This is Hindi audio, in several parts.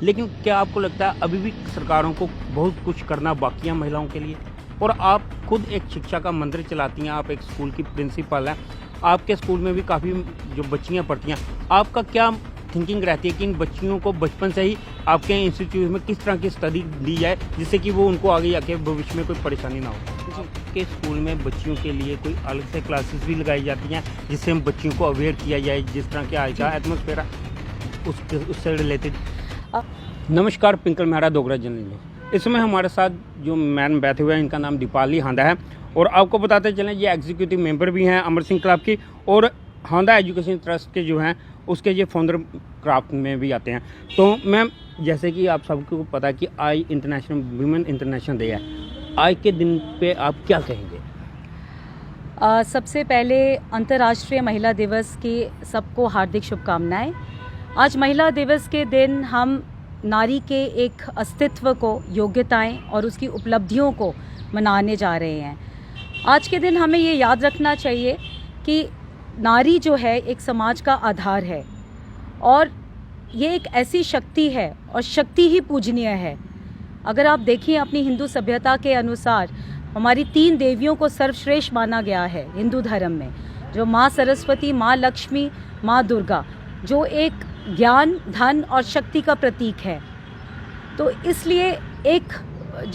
लेकिन क्या आपको लगता है अभी भी सरकारों को बहुत कुछ करना बाकी है महिलाओं के लिए? और आप खुद एक शिक्षा का मंदिर चलाती हैं, आप एक स्कूल की प्रिंसिपल हैं, आपके स्कूल में भी काफ़ी जो बच्चियाँ पढ़ती हैं, आपका क्या थिंकिंग रहती है कि इन बच्चियों को बचपन से ही आपके इंस्टीट्यूट में किस तरह की स्टडी दी जाए जिससे कि वो उनको आगे जाके भविष्य में कोई परेशानी ना हो? आपके स्कूल में बच्चियों के लिए कोई अलग से क्लासेस भी लगाई जाती हैं जिससे हम बच्चियों को अवेयर किया जाए, जिस तरह के आज का एटमोसफेयर है उससे रिलेटेड? नमस्कार, पिंकल मेहरा डोगरा जर्नलिस्ट। इस समय हमारे साथ जो मैम बैठे हुए हैं, इनका नाम दीपाली हांडा है और आपको बताते चलें ये एग्जीक्यूटिव मेंबर भी हैं अमर सिंह क्लब की और हांडा एजुकेशन ट्रस्ट के जो हैं उसके ये फाउंडर क्राफ्ट में भी आते हैं। तो मैम, जैसे कि आप सबको पता है कि आज इंटरनेशनल वुमेन इंटरनेशनल डे है, आज के दिन पे आप क्या कहेंगे? सबसे पहले अंतर्राष्ट्रीय महिला दिवस की सबको हार्दिक शुभकामनाएं। आज महिला दिवस के दिन हम नारी के एक अस्तित्व को, योग्यताएं और उसकी उपलब्धियों को मनाने जा रहे हैं। आज के दिन हमें ये याद रखना चाहिए कि नारी जो है एक समाज का आधार है और ये एक ऐसी शक्ति है और शक्ति ही पूजनीय है। अगर आप देखिए अपनी हिंदू सभ्यता के अनुसार हमारी 3 देवियों को सर्वश्रेष्ठ माना गया है हिंदू धर्म में, जो माँ सरस्वती, माँ लक्ष्मी, माँ दुर्गा, जो एक ज्ञान, धन और शक्ति का प्रतीक है। तो इसलिए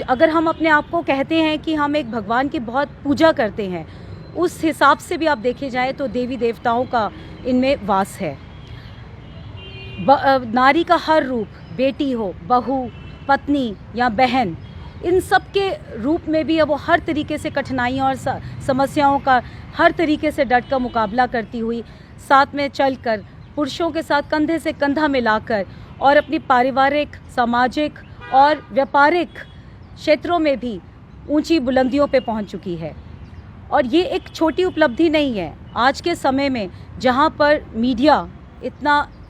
अगर हम अपने आप को कहते हैं कि हम एक भगवान की बहुत पूजा करते हैं, उस हिसाब से भी आप देखे जाए तो देवी देवताओं का इनमें वास है। नारी का हर रूप, बेटी हो, बहू, पत्नी या बहन, इन सब के रूप में भी वो हर तरीके से कठिनाइयों और समस्याओं का हर तरीके से डट कर मुकाबला करती हुई साथ में चलकर, पुरुषों के साथ कंधे से कंधा मिलाकर और अपनी पारिवारिक, सामाजिक और व्यापारिक क्षेत्रों में भी ऊंची बुलंदियों पे पहुंच चुकी है। और ये एक छोटी उपलब्धि नहीं है। आज के समय में जहां पर मीडिया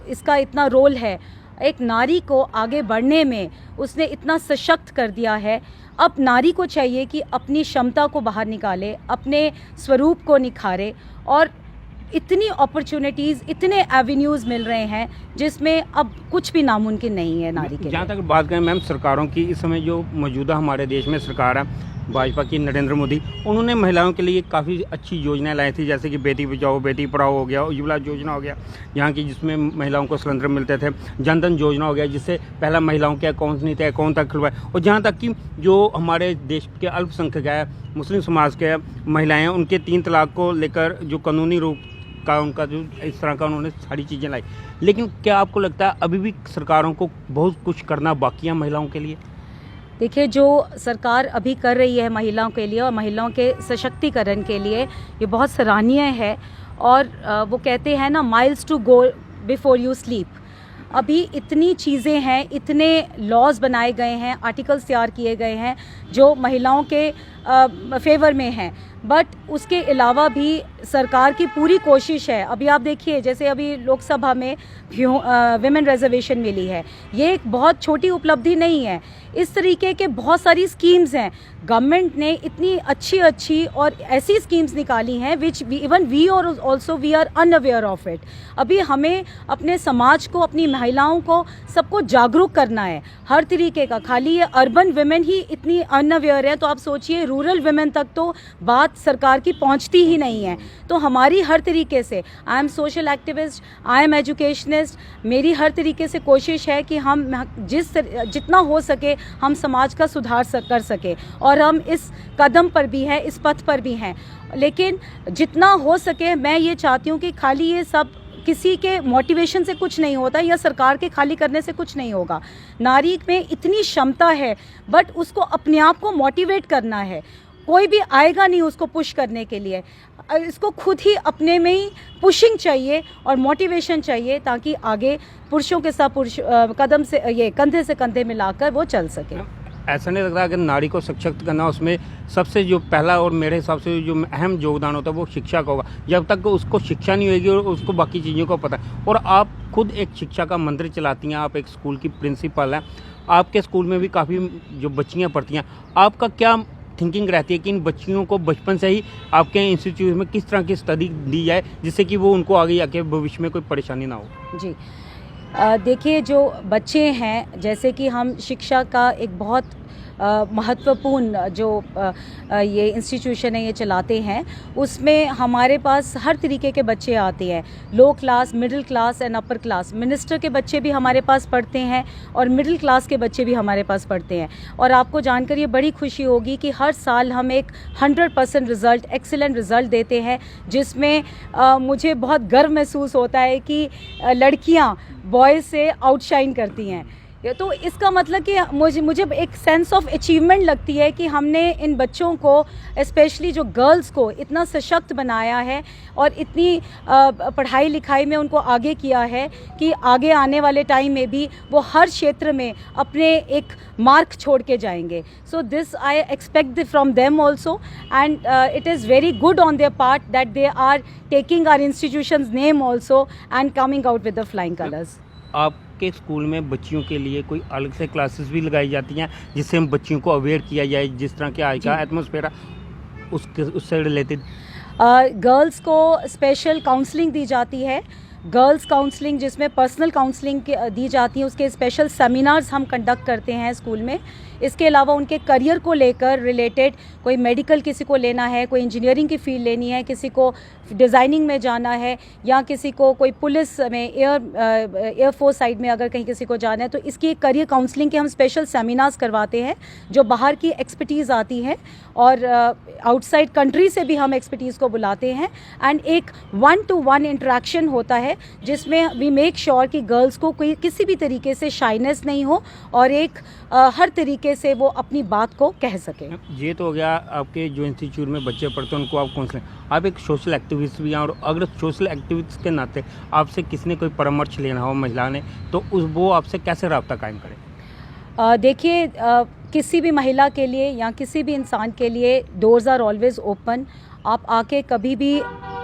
इसका इतना रोल है, एक नारी को आगे बढ़ने में उसने इतना सशक्त कर दिया है, अब नारी को चाहिए कि अपनी क्षमता को बाहर निकाले, अपने स्वरूप को निखारे और इतनी अपॉर्चुनिटीज़, इतने एवेन्यूज़ मिल रहे हैं जिसमें अब कुछ भी नामुमकिन नहीं है नारी के लिए। जहाँ तक बात करें मैम सरकारों की, इस समय जो मौजूदा हमारे देश में सरकार है भाजपा की, नरेंद्र मोदी, उन्होंने महिलाओं के लिए काफ़ी अच्छी योजनाएं लाई थी, जैसे कि बेटी बचाओ बेटी पढ़ाओ हो गया, उज्ज्वला योजना हो गया यहाँ की जिसमें महिलाओं को सिलेंडर मिलते थे, जनधन योजना हो गया जिससे पहला महिलाओं के अकाउंट नहीं थे, अकाउंट तक खुलवाए। और जहाँ तक कि जो हमारे देश के अल्पसंख्यक है, मुस्लिम समाज के महिलाएँ, उनके 3 तलाक को लेकर जो कानूनी रूप का उनका जो इस तरह का उन्होंने सारी चीज़ें लाई। लेकिन क्या आपको लगता है अभी भी सरकारों को बहुत कुछ करना बाकी है महिलाओं के लिए? देखिए, जो सरकार अभी कर रही है महिलाओं के लिए और महिलाओं के सशक्तिकरण के लिए, ये बहुत सराहनीय है। और वो कहते हैं ना, miles to go before you sleep. अभी इतनी चीज़ें हैं, इतने लॉज बनाए गए हैं, आर्टिकल्स तैयार किए गए हैं जो महिलाओं के फेवर में हैं, बट उसके अलावा भी सरकार की पूरी कोशिश है। अभी आप देखिए, जैसे अभी लोकसभा में विमेन रिजर्वेशन मिली है, ये एक बहुत छोटी उपलब्धि नहीं है। इस तरीके के बहुत सारी स्कीम्स हैं, गवर्नमेंट ने इतनी अच्छी और ऐसी स्कीम्स निकाली हैं विच इवन वी और also we are unaware of it. अभी हमें अपने समाज को, अपनी महिलाओं को, सबको जागरूक करना है हर तरीके का। खाली ये अर्बन वुमेन ही इतनी अनअवेयर है, तो आप सोचिए रूरल वुमेन तक तो बात सरकार की पहुंचती ही नहीं है। तो हमारी हर तरीके से, I am social activist, I am educationist, मेरी हर तरीके से कोशिश है कि हम जितना हो सके हम समाज का सुधार कर सके। और हम इस कदम पर भी हैं, इस पथ पर भी हैं। लेकिन जितना हो सके मैं ये चाहती हूँ कि खाली ये सब किसी के मोटिवेशन से कुछ नहीं होता या सरकार के खाली करने से कुछ नहीं होगा। नारी में इतनी क्षमता है, बट उसको अपने आप को मोटिवेट करना है। कोई भी आएगा नहीं उसको पुश करने के लिए, इसको खुद ही अपने में ही पुशिंग चाहिए और मोटिवेशन चाहिए, ताकि आगे पुरुषों के साथ कदम से ये कंधे से कंधे मिलाकर वो चल सके। ऐसा नहीं लगता अगर नारी को सशक्त करना, उसमें सबसे जो पहला और मेरे हिसाब से जो अहम योगदान होता है वो शिक्षा का होगा। जब तक उसको शिक्षा नहीं होगी और उसको बाकी चीज़ों को पता है। और आप खुद एक शिक्षा का मंदिर चलाती हैं, आप एक स्कूल की प्रिंसिपल हैं, आपके स्कूल में भी काफ़ी जो बच्चियाँ पढ़ती हैं, आपका क्या थिंकिंग रहती है कि इन बच्चियों को बचपन से ही आपके इंस्टीट्यूट में किस तरह की स्टडी दी जाए जिससे कि वो उनको आगे जाके भविष्य में कोई परेशानी ना हो? जी, देखिए, जो बच्चे हैं, जैसे कि हम शिक्षा का एक बहुत महत्वपूर्ण जो ये इंस्टीट्यूशन है ये चलाते हैं, उसमें हमारे पास हर तरीके के बच्चे आते हैं, low class, middle class and upper class. Minister के बच्चे भी हमारे पास पढ़ते हैं और मिडिल क्लास के बच्चे भी हमारे पास पढ़ते हैं। और आपको जानकर ये बड़ी खुशी होगी कि हर साल हम एक 100% रिज़ल्ट, एक्सीलेंट रिज़ल्ट देते हैं, जिसमें मुझे बहुत गर्व महसूस होता है कि लड़कियाँ बॉयज़ से आउटशाइन करती हैं। तो इसका मतलब कि मुझे एक सेंस ऑफ अचीवमेंट लगती है कि हमने इन बच्चों को, स्पेशली जो गर्ल्स को, इतना सशक्त बनाया है और इतनी पढ़ाई लिखाई में उनको आगे किया है कि आगे आने वाले टाइम में भी वो हर क्षेत्र में अपने एक मार्क छोड़ के जाएंगे। So this I expect from them also, and it is very good on their part that they are taking our institutions name also and coming out with the flying colours. आपके स्कूल में बच्चियों के लिए कोई अलग से क्लासेस भी लगाई जाती हैं जिससे हम बच्चियों को अवेयर किया जाए, जिस तरह के आज का एटमॉस्फेयर उससे रिलेटेड? गर्ल्स को स्पेशल काउंसलिंग दी जाती है, गर्ल्स काउंसलिंग, जिसमें पर्सनल काउंसलिंग दी जाती है। उसके स्पेशल सेमिनार्स हम कंडक्ट करते हैं स्कूल में। इसके अलावा उनके करियर को लेकर रिलेटेड, कोई मेडिकल किसी को लेना है, कोई इंजीनियरिंग की फील्ड लेनी है, किसी को डिज़ाइनिंग में जाना है, या किसी को कोई पुलिस में, एयरफोर्स साइड में अगर कहीं किसी को जाना है, तो इसकी करियर काउंसलिंग के हम स्पेशल सेमिनार्स करवाते हैं, जो बाहर की एक्सपर्टीज़ आती है और आउटसाइड कंट्री से भी हम एक्सपर्टीज़ को बुलाते हैं। एंड एक 1-to-1 इंटरेक्शन होता है, जिसमें वी मेक श्योर कि गर्ल्स को कोई किसी भी तरीके से शाइनेस नहीं हो और एक हर तरीके से वो अपनी बात को कह सके। ये तो हो गया आपके जो इंस्टीट्यूट में बच्चे पढ़ते हैं उनको आप काउंसलिंग। आप एक सोशल एक्टिविस्ट भी हैं, और अगर सोशल एक्टिविस्ट के नाते आपसे किसी ने कोई परामर्श लेना हो महिला ने, तो वो आपसे कैसे रब्ता कायम करें? देखिए, किसी भी महिला के लिए या किसी भी इंसान के लिए डोर्स आर ऑलवेज ओपन। आप आके कभी भी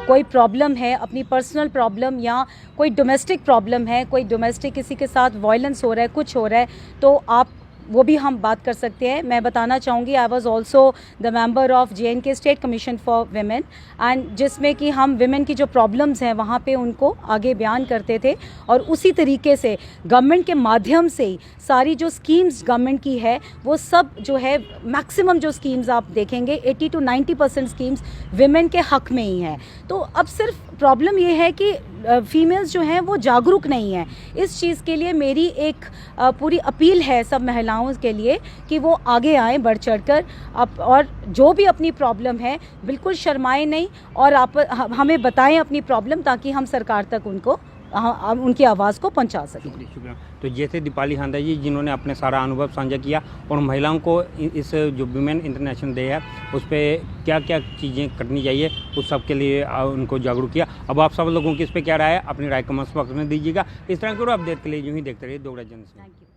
कोई प्रॉब्लम है, अपनी पर्सनल प्रॉब्लम या कोई डोमेस्टिक प्रॉब्लम है, कोई डोमेस्टिक किसी के साथ वायलेंस हो रहा है, कुछ हो रहा है, तो आप वो भी हम बात कर सकते हैं। मैं बताना चाहूँगी, I was also the member of JNK state commission for women, and जिसमें कि हम वेमेन की जो प्रॉब्लम्स हैं वहाँ पे उनको आगे बयान करते थे। और उसी तरीके से गवर्नमेंट के माध्यम से ही सारी जो स्कीम्स गवर्नमेंट की है, वो सब जो है, मैक्सिमम जो स्कीम्स आप देखेंगे 80 to 90% स्कीम्स वेमेन के हक में ही हैं। तो अब सिर्फ प्रॉब्लम ये है कि फीमेल्स जो हैं वो जागरूक नहीं हैं। इस चीज़ के लिए मेरी एक पूरी अपील है सब महिलाओं के लिए कि वो आगे आएँ बढ़ चढ़कर, और जो भी अपनी प्रॉब्लम है बिल्कुल शर्माएं नहीं, और आप हमें बताएं अपनी प्रॉब्लम, ताकि हम सरकार तक उनकी आवाज़ को पहुंचा सकें। शुक्रिया। तो जैसे दीपाली हांडा जी, जिन्होंने अपने सारा अनुभव साझा किया और महिलाओं को इस जो वुमेन इंटरनेशनल डे है उस पर क्या क्या चीज़ें करनी चाहिए उस सब के लिए उनको जागरूक किया। अब आप सब लोगों की इस पर क्या राय है, अपनी राय कमेंट्स बॉक्स में दीजिएगा। इस तरह की और अपडेट के लिए यूँ ही देखते रहिए दोगरा जन। Thank you.